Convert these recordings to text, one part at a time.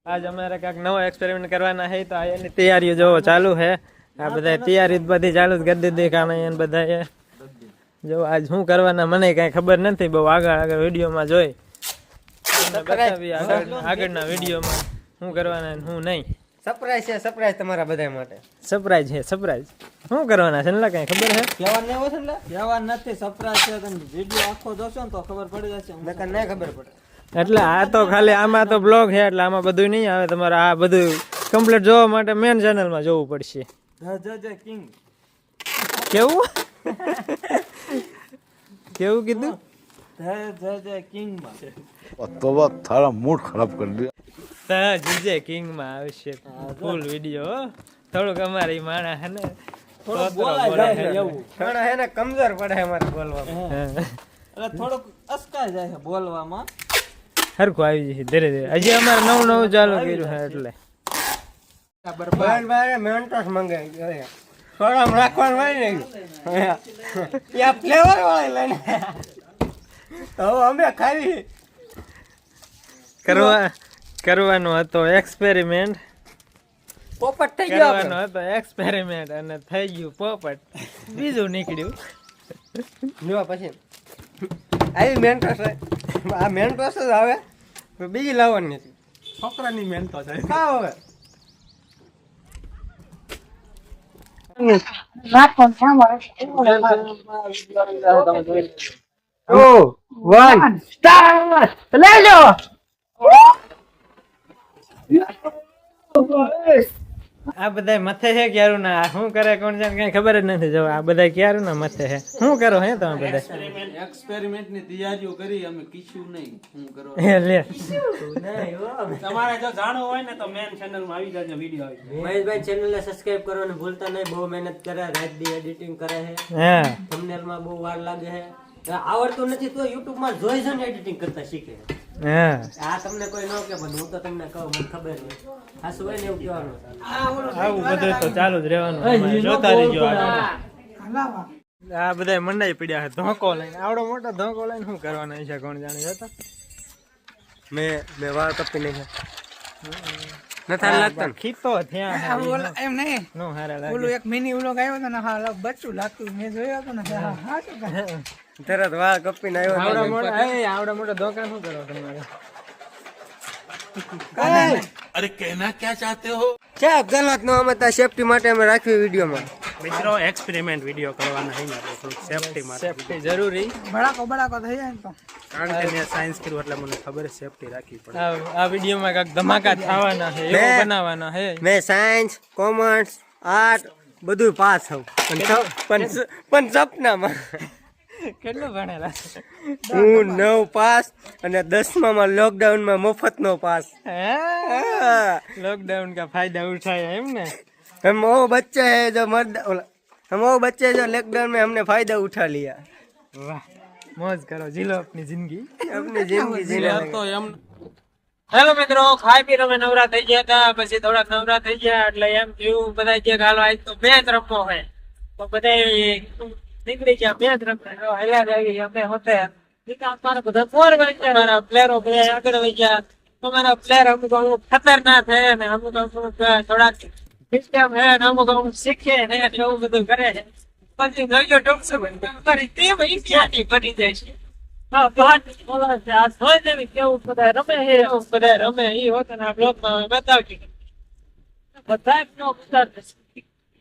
આજ અમારે કાંઈક નવો એક્સપેરિમેન્ટ કરવાના છે તો આ એની તૈયારીઓ જોવો ચાલુ છે. આ બધા તૈયારી બધી ચાલુ જ કરી દીધી કારણે બધા જો આજ શું કરવાના મને કઈ ખબર નથી. બહુ આગળ વિડીયોમાં જોઈ બતાવી આગળના વિડીયોમાં શું કરવાના શું નહીં. સરપ્રાઈઝ છે, સરપ્રાઈઝ તમારા બધા માટે. સરપ્રાઈઝ છે, સરપ્રાઈઝ શું કરવાના છે ને કઈ ખબર છે? કહેવાનું નહીં છે ને કહેવાનું નથી, સરપ્રાઈઝ છે. તમે વિડીયો આખો જોશો ને તો ખબર પડી જશે. નકર નહીં ખબર પડે. એટલે આ તો ખાલી આમાં તો બ્લોગ છે એટલે આમાં બધું નહીં આવે. તમારે આ બધું કમ્પ્લીટ જોવા માટે મેન ચેનલમાં જોવું પડશે. કિંગ કેવું કેવું કીધું? કિંગમાં तो थारा मूड खराब कर दिया. જીજે કિંગમાં આવશે ફૂલ વિડીયો. થોડુંક અમારી માણા હે ને ઘણા હે ને કમજોર પડે અમારે બોલવામાં. એટલે થોડુંક અસકાઈ જાય છે બોલવામાં. હરખું આવી જશે ધીરે ધીરે. હજી અમારે નવું ચાલુ કર્યું છે એટલે મેન્ટોસ મંગાવી થોડામ રાખવાનું હોય ને ત્યાં ફ્લેવર વાળી લઈને હવે અમે ખાવી કરવાનો હતો એક્સપેરિમેન્ટ. પોપટ થઈ ગયો કરવાનો હતો એક્સપેરિમેન્ટ અને થઈ ગયું પોપટ. બીજું નીકળ્યું. જોવા પછી આવી મેન્ટોસ આ મેન્ટોસ જ આવે બીજી લાવવાની નથી. છોકરાની મેન્ટો છે. ખાવ હવે આ બધા મથે છે ક્યારું ના શું કરે કોણ જાણે કઈ ખબર જ નથી. જો આ બધા ક્યારું ના મથે છે. શું કરો હે તમે બધા? એક્સપેરિમેન્ટ ની તૈયારીઓ કરી અમે કીશું નહીં. હું કરો લે તમારે જો જાણવું હોય ને તો મેન ચેનલ માં આવી જજો. વિડીયો આવી મહેશભાઈ ચેનલ ને સબસ્ક્રાઇબ કરવાનું ભૂલતા નહીં. બહુ મહેનત કરે, રાત દી એડિટિંગ કરે છે. હા થંબનેલ માં બહુ વાર લાગે છે. આવડતું નથી તો યુટ્યુબ માં જોઈ જોઈને એડિટિંગ કરતા શીખે. હા આ તમને કોઈ ન કે પણ હું તો તમને કહું, મને ખબર નહીં. આ શું હોય ને એવું કહેવાનું. આવું બધું તો ચાલુ જ રહેવાનું. અમારે જોતા રહેજો આગળ. આ બધા મંડાઈ પડ્યા છે ધોકો લઈને. આવડો મોટો ધોકો લઈને શું કરવાના છે કોણ જાણે. જોતા મેં વાળ કપી નહીં નથી લાગતા ખીતો થયા એમ નહીં નો હારા લાગે. ઓલું એક મિની વ્લોગ આવ્યો હતો ને હા બચ્ચું લાગતું મેં જોયો હતો ને હા તરત વાળ કપીને આવડા મોટા ધોકા શું કરો તમારે? अरे कहना क्या चाहते हो? ચા ગલત નો અમે તા સેફટી માટે અમે રાખવી વિડીયોમાં. મિત્રો એક્સપેરિમેન્ટ વિડીયો કરવાના છે ને થોડુંક સેફટી માટે. સેફટી જરૂરી. બળાકો થઈ જાય ને તો કારણ કે મેં સાયન્સ કર્યું એટલે મને ખબર છે સેફટી રાખવી પડે. આ વિડીયોમાં કાંઈક ધમાકા થવાના છે એવું બનાવવાના છે. મેં સાયન્સ, કોમર્સ, આર્ટ બધું પાસ થયું પણ સપનામાં. કેટલું ભણેલા? હું 9 પાસ અને 10માં લોકડાઉનમાં મફત નો પાસ. लॉकडाउन का फायदा उठाया है हमने. हम वो बच्चे हैं जो हम वो बच्चे जो लॉकडाउन में हमने फायदा उठा लिया. वाह मौज करो, जिलो अपनी जिंदगी. अपनी जिंदगी जीने તો એમ હેલો મિત્રો, ખાઈ પી અમે નવરા થઈ ગયા હતા. પછી થોડાક નવરા થઈ ગયા એટલે એમ થયું બધા કે હાલો આજ તો મેચ રમવો હોય તો બધા નીકળી ગયા મેચ રમવા. હેલા જાય અમે હોતે મારા બધા ફોર વાગ્યા. મારા પ્લેયરો બધા આગળ વહી ગયા. તમારા પ્લેયર અમુક અમુક ખતરનાક છે ને અમુક અમુક થોડાક સિસ્ટમ છે ને અમુક અમુક શીખે ને એવું બધું કરે છે. પછી જોઈજો ટોક્સો તમારી ટીમ ઇન્ડિયાની બની જાય છે. હા બહાર બોલા છે આ સોય દેવી કેવું બધા રમે છે એવું બધા રમે એ હોત ને આ બ્લોગમાં બતાવજો. બધા બ્લોગ ઉતારશે.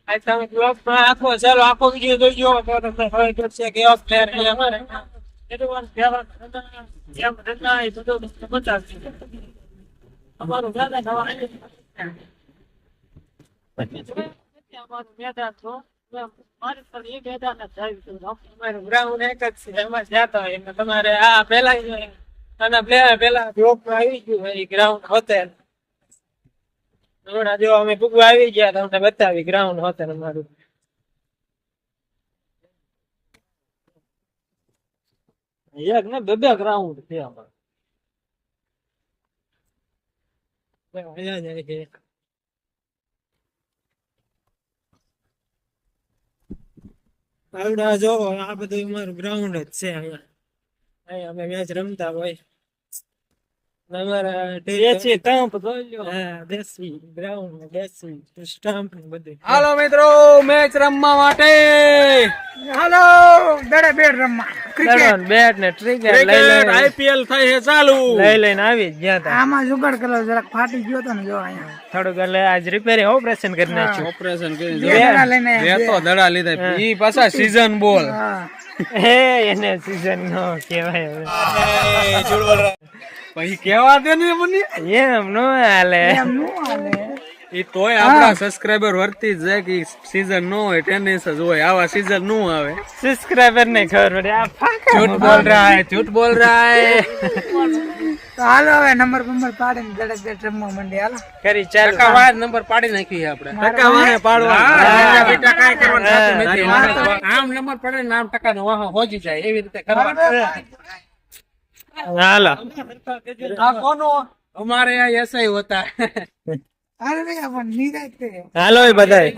આ તમે બ્લોગમાં આખો વિડીયો જોઈજો તો તમને ખબર પડશે કે એવા પ્લેયર છે અમારે. એટલું કહેવાનું એમ રમના એ બધું બતાવશે. અમારું દાદા નવા અમારું મેદાન છો મારી પર એ મેદાન જ આવ્યું. અમારું ગ્રાઉન્ડ એક જ છે એમાં જતા હોય એટલે તમારે આ પેલા આના પેલા બ્લોકમાં આવી ગયું એ ગ્રાઉન્ડ હોતે. હમણાં જો અમે ભૂગવા આવી ગયા તમને બતાવી ગ્રાઉન્ડ હોતે અમારું. એક ને બે ગ્રાઉન્ડ છે અમારું. આવડા જો આ બધું અમારું ગ્રાઉન્ડ જ છે. અહીંયા અમે મેચ રમતા હોય અમારા દેશી સ્ટમ્પ જોઈ લો. હા, દેશી ગ્રાઉન્ડ દેશી સ્ટમ્પ બધું. હાલો મિત્રો મેચ રમવા માટે હાલો દડે બેડ રમવા ક્રિકેટ બેટ ને ટ્રિગર લઈ આઈપીએલ થઈ છે ચાલુ. લઈને આવી જ ગયા તા. આમાં જુગાડ કરેલો જરાક ફાટી ગયો તો ને જો અહીંયા થોડુંક એટલે આજ રિપેરિંગ ઓપરેશન કરી નાખ્યું. ઓપરેશન બે દડા લઈને બે તો દડા લીધા ઈ પાછા સીઝન બોલ. હા હે એને સીઝન નો કહેવાય હવે. પછી કેવા દે ને મને એમ નો હાલે. એમ નું હાલે ઈ તોય આપડા સબસ્ક્રાઇબર વર્તી જ જાય કે સીઝન નો હોય ટેનિસ જ હોય આવા સીઝન નો આવે. સબસ્ક્રાઇબર ને ખબર પડે આ ફાકા झूठ बोल रहा है झूठ बोल रहा है. તો હાલો હવે નંબર પાડીને દડે બેડ રમવા માંડી હાલો કરી ચાલુ. ટકાવાર નંબર પાડી નાખી છે આપણે. ટકાવારે પાડવા. હા, બેટા કાંઈ કરવાનું થતું નથી. આમ નંબર પડે ને આમ ટકાનો વાહો હોજી જાય એવી રીતે કરવાનું. હાલો આ કોનો हमारे यहाँ ऐसा ही होता है. હાલો રે આપણ નિરાય તે હાલો એ બધાય.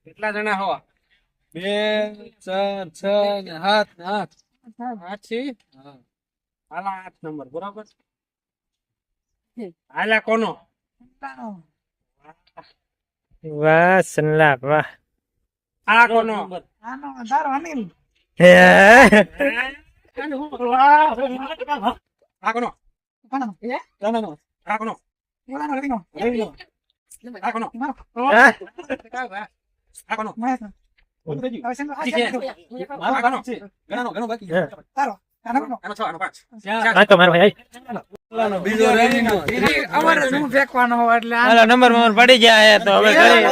કેટલા જણા હો? 2 4 6 ને 7 8 છે. હાલા 8 નંબર બરાબર. હાલા કોનો? વાહ સંલાપ વાહ. આ કોનો? આનો તારો અનિલ હે આ કોનો? કોનો એ આ કોનો? ઓલાનો રવિનો આ કોનો? હા? આ કોનો? મહેશ હવે સંગ આ કોનો? ઘણો બાકી. તારો આનો કોનો આનો 6 આનો 5. આ તો મારો ભાઈ. બીજો રેલીનો. અમારે શું ફેંકવાનો હોય એટલે આ હાલો નંબર પડી ગયા હે તો હવે કરી.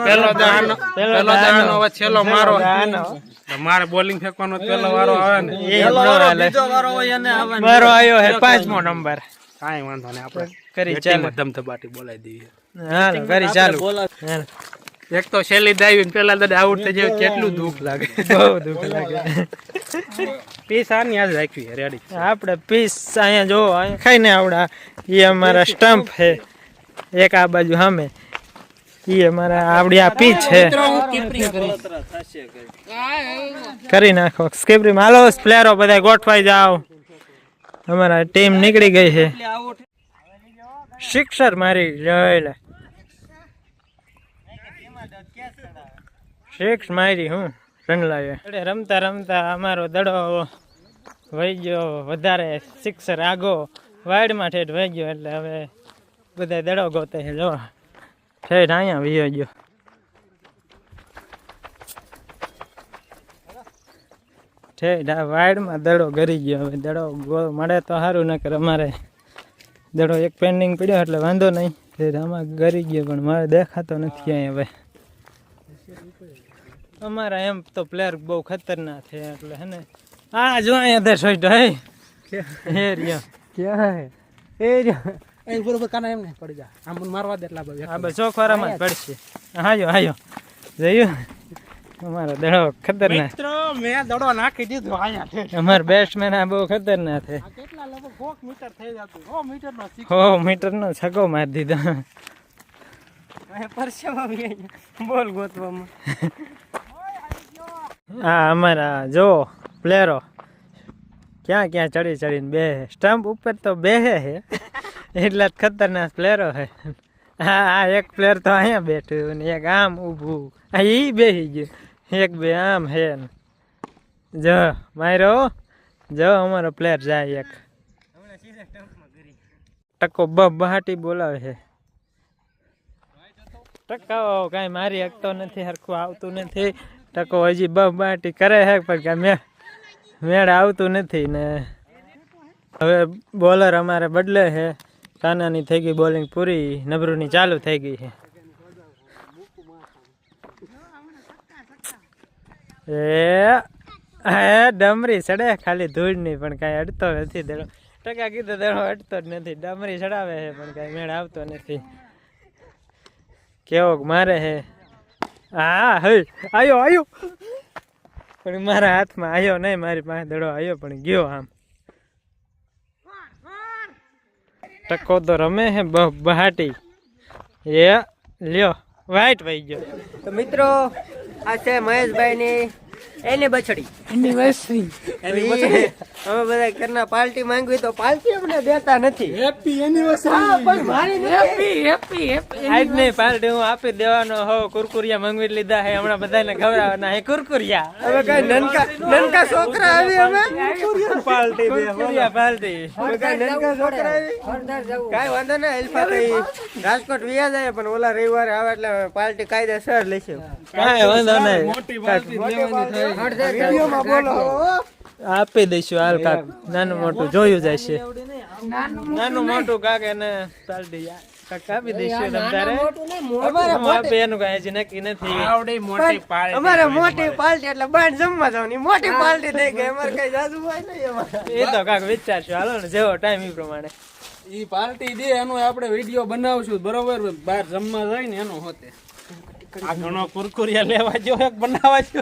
પેલો દાણો હવે છેલ્લો મારો. મારે બોલિંગ ફેંકવાનો પેલો વારો આવે ને. મારો આવ્યો હે 5મો નંબર. કાંઈ વાંધો નહીં આપણે કરી ચાલુ. ધમધમાટી બોલાવી દઈએ. હાલો કરી ચાલુ. હાલો. એક તો શૈલી દાવી પેલા દાદા આઉટ થઈ જાય કેટલું દુઃખ લાગે. બહુ દુઃખ લાગે. પીસ આની આજ રાખવી રેડી. આપણે પીસ અહીંયા જો અહીંયા ખાઈને આવડા એ અમારા સ્ટમ્પ છે. એક આ બાજુ સામે એ અમારા આવડી આ પીચ છે. કરી નાખો સ્કીપરી હાલો પ્લેયરો બધા ગોઠવાઈ જાઓ. અમારા ટીમ નીકળી ગઈ છે. સિક્સર મારી જોઈ સિક્સ મારી હું રન લાવ્યો. રમતા રમતા અમારો દડો વહી ગયો વધારે સિક્સર આગો વાઇડમાં ઠેઠ વહી ગયો એટલે હવે બધા દડો ગોતે છે. જો ઠેઠ અહીંયા વહી ગયો. ઠેઠ આ વાઇડમાં દડો ગરી ગયો. હવે દડો ગોળ મળે તો સારું ન કરે. અમારે દડો એક પેન્ડિંગ પડ્યો એટલે વાંધો નહીં. ઠેઠ આમાં ગરી ગયો પણ મારે દેખાતો નથી અહીંયા. હવે અમારા એમ તો પ્લેયર બહુ ખતરનાક છે એટલે હે ને. આ જો અહીંયા દે સોઈટ હે હે રહ્યો ક્યાં હે એ રહ્યો એ બરોબર કાના એમ ને પડી જા. આમ મારવા દે એટલા બધા. આ બસ ચોખવારામાં જ પડશે. હાયો હાયો જોયું અમારો દડો ખતરનાક. મિત્રો મેં દડો નાખી દીધો અહીંયા ઠેઠ. અમારો બેટ્સમેન આ બહુ ખતરનાક છે. કેટલા લગભગ 4 મીટર થઈ જતું. 100 મીટરનો 100 મીટરનો છગ્ગો મારી દીધો. બોલ ગોતવામાં. આ અમારા જો પ્લેયરો ક્યાં ક્યાં ચડી ચડીને બે સ્ટમ્પ ઉપર તો બેહે છે એટલા જ ખતરનાક પ્લેયરો છે. હા એક પ્લેયર તો અહીંયા બેઠું ને એક આમ ઊભું. હા એ બેસી ગયું. એક બે આમ હે ને. જો મારો જો અમારો પ્લેયર જાય એક ટકો બહાટી બોલાવે છે. ટકાઓ કાંઈ મારી શકતો નથી. હરખું આવતું નથી. ટકો હજી બહાટી કરે છે પણ કાંઈ મેળ આવતું નથી ને. હવે બોલર અમારે બદલે છે. કાનાની થઈ ગઈ બોલિંગ પૂરી. નબરૂની ચાલુ થઈ ગઈ છે. એ ડમરી ચડે ખાલી ધૂળ ની પણ કાંઈ અડતો નથી. દડો ટકા કીધું દડો અડતો જ નથી. ડમરી ચડાવે છે પણ કાંઈ મેળ આવતો નથી. કેવો મારે હે. હા હે આયો આયો પણ મારા હાથમાં આવ્યો નહીં. મારી પાસે દડો આવ્યો પણ ગયો આમ. ટકો તો રમે હે બહાટી. એ લ્યો વાઈટ વહી ગયો. તો મિત્રો આ છે મહેશભાઈ ની એની બછડી એની વસ્તી અમે બધા ઘરના પાર્ટી માંગવી તો પાર્ટી અમને દેતા નથી. Happy anniversary. હા, પણ મારી નથી. આજ નહીં પાર્ટી હું આપી દેવાનો હો. કુરકુરિયા મંગવી લીધા હે હમણાં બધાને ખવડાવવાના હે કુરકુરિયા. હવે કઈ નનકા છોકરા આવી અમે પાર્ટી પાર્ટી હવે કઈ નનકા છોકરા આવી કઈ વાંધો નહીં. અલ્ફા કઈ રાજકોટ વ્યા જાય પણ ઓલા રવિવારે આવે એટલે પાર્ટી કાયદેસર લેશે. કાંઈ વાંધો નહીં મોટી પાર્ટી દેવાની થાય. વિડીયોમાં બોલો હો. આપી દઈશું હાલ કાક નાનું મોટું જોયું જાય છે. નાનું મોટું કાક એને પાર્ટી કાક આપી દઈશું તમ તારે. હું આપે એનું કઈ હજી નક્કી નથી. આવડી મોટી પાર્ટી. અમારે મોટી પાર્ટી એટલે બાર જમવા જવાની મોટી પાર્ટી થઈ ગઈ. અમારે કઈ જાદુ હોય નહીં અમારે. એ તો કાક વિચારશું હાલો ને જેવો ટાઈમ એ પ્રમાણે. ઈ પાર્ટી દે એનો આપણે વિડીયો બનાવશું બરોબર. બહાર જમવા જાય ને એનો હોતે આ ઘણો કુરકુરિયા લેવા જો એક બનાવવા જો.